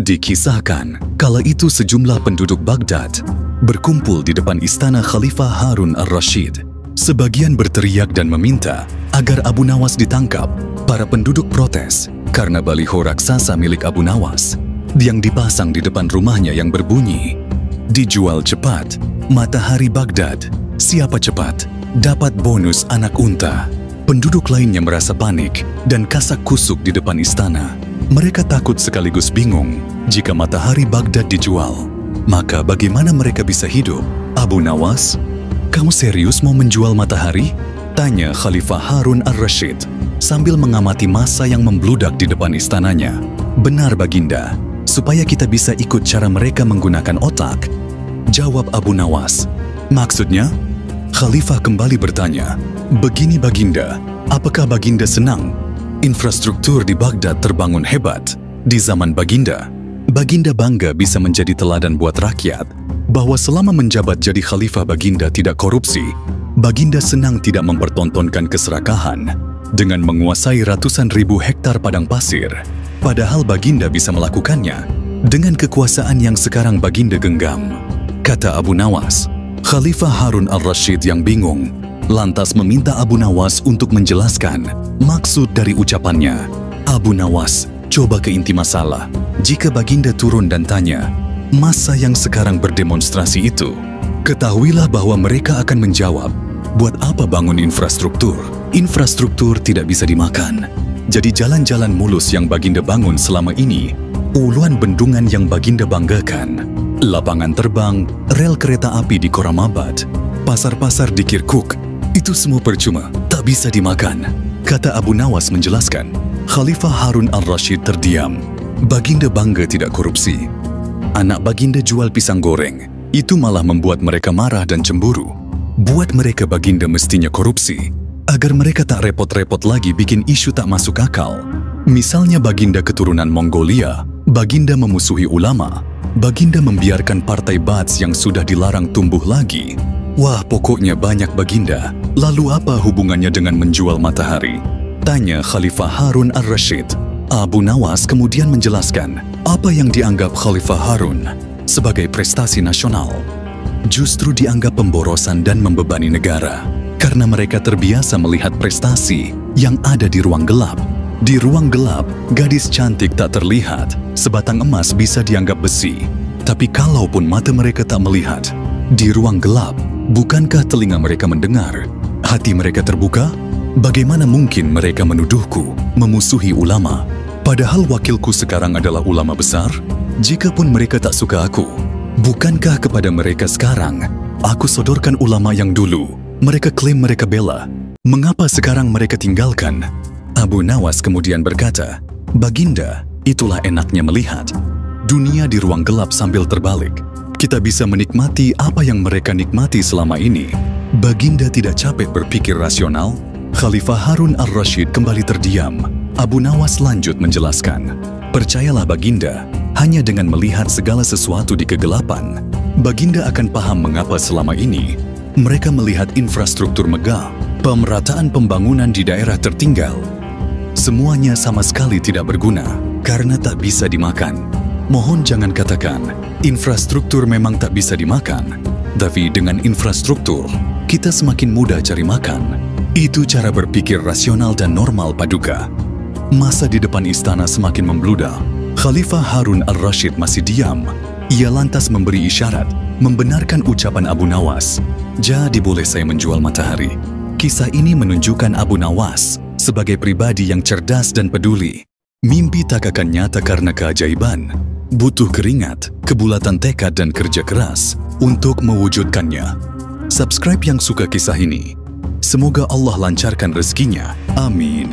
Dikisahkan, kala itu sejumlah penduduk Baghdad berkumpul di depan istana Khalifah Harun al-Rashid. Sebagian berteriak dan meminta agar Abu Nawas ditangkap. Para penduduk protes karena baliho raksasa milik Abu Nawas yang dipasang di depan rumahnya yang berbunyi, "Dijual cepat, matahari Baghdad. Siapa cepat, dapat bonus anak unta." Penduduk lainnya merasa panik dan kasak kusuk di depan istana. Mereka takut sekaligus bingung. Jika matahari Baghdad dijual, maka bagaimana mereka bisa hidup? "Abu Nawas, kamu serius mau menjual matahari?" tanya Khalifah Harun al-Rashid sambil mengamati massa yang membludak di depan istananya. "Benar Baginda, supaya kita bisa ikut cara mereka menggunakan otak," jawab Abu Nawas. "Maksudnya?" Khalifah kembali bertanya. "Begini Baginda, apakah Baginda senang infrastruktur di Baghdad terbangun hebat di zaman Baginda? Baginda bangga bisa menjadi teladan buat rakyat bahwa selama menjabat jadi khalifah Baginda tidak korupsi. Baginda senang tidak mempertontonkan keserakahan dengan menguasai ratusan ribu hektar padang pasir. Padahal Baginda bisa melakukannya dengan kekuasaan yang sekarang Baginda genggam," kata Abu Nawas. Khalifah Harun al-Rashid yang bingung lantas meminta Abu Nawas untuk menjelaskan maksud dari ucapannya. "Abu Nawas, coba ke inti masalah. Jika Baginda turun dan tanya, massa yang sekarang berdemonstrasi itu, ketahuilah bahwa mereka akan menjawab, 'Buat apa bangun infrastruktur? Infrastruktur tidak bisa dimakan.' Jadi jalan-jalan mulus yang Baginda bangun selama ini, uluan bendungan yang Baginda banggakan, lapangan terbang, rel kereta api di Koramabad, pasar-pasar di Kirkuk, itu semua percuma, tak bisa dimakan," kata Abu Nawas menjelaskan. Khalifah Harun al-Rashid terdiam. Baginda bangga tidak korupsi. Anak Baginda jual pisang goreng, itu malah membuat mereka marah dan cemburu. Buat mereka Baginda mestinya korupsi, agar mereka tak repot-repot lagi bikin isu tak masuk akal. Misalnya Baginda keturunan Mongolia, Baginda memusuhi ulama, Baginda membiarkan partai Baath yang sudah dilarang tumbuh lagi. Wah, pokoknya banyak Baginda. Lalu apa hubungannya dengan menjual matahari? Tanya Khalifah Harun al-Rashid. Abu Nawas kemudian menjelaskan apa yang dianggap Khalifah Harun sebagai prestasi nasional justru dianggap pemborosan dan membebani negara, karena mereka terbiasa melihat prestasi yang ada di ruang gelap. Di ruang gelap, gadis cantik tak terlihat, sebatang emas bisa dianggap besi. Tapi kalaupun mata mereka tak melihat, di ruang gelap, bukankah telinga mereka mendengar? Hati mereka terbuka? Bagaimana mungkin mereka menuduhku memusuhi ulama, padahal wakilku sekarang adalah ulama besar? Jikapun mereka tak suka aku, bukankah kepada mereka sekarang aku sodorkan ulama yang dulu mereka klaim mereka bela? Mengapa sekarang mereka tinggalkan? Abu Nawas kemudian berkata, "Baginda, itulah enaknya melihat dunia di ruang gelap sambil terbalik. Kita bisa menikmati apa yang mereka nikmati selama ini. Baginda tidak capek berpikir rasional?" Khalifah Harun al-Rashid kembali terdiam. Abu Nawas lanjut menjelaskan, "Percayalah Baginda, hanya dengan melihat segala sesuatu di kegelapan, Baginda akan paham mengapa selama ini mereka melihat infrastruktur megah, pemerataan pembangunan di daerah tertinggal. Semuanya sama sekali tidak berguna karena tak bisa dimakan. Mohon jangan katakan infrastruktur memang tak bisa dimakan, tapi dengan infrastruktur kita semakin mudah cari makan. Itu cara berpikir rasional dan normal Paduka." Masa di depan istana semakin membludak. Khalifah Harun al-Rashid masih diam. Ia lantas memberi isyarat, membenarkan ucapan Abu Nawas. "Jadi boleh saya menjual matahari." Kisah ini menunjukkan Abu Nawas sebagai pribadi yang cerdas dan peduli. Mimpi tak akan nyata karena keajaiban. Butuh keringat, kebulatan tekad dan kerja keras untuk mewujudkannya. Subscribe yang suka kisah ini. Semoga Allah lancarkan rezekinya. Amin.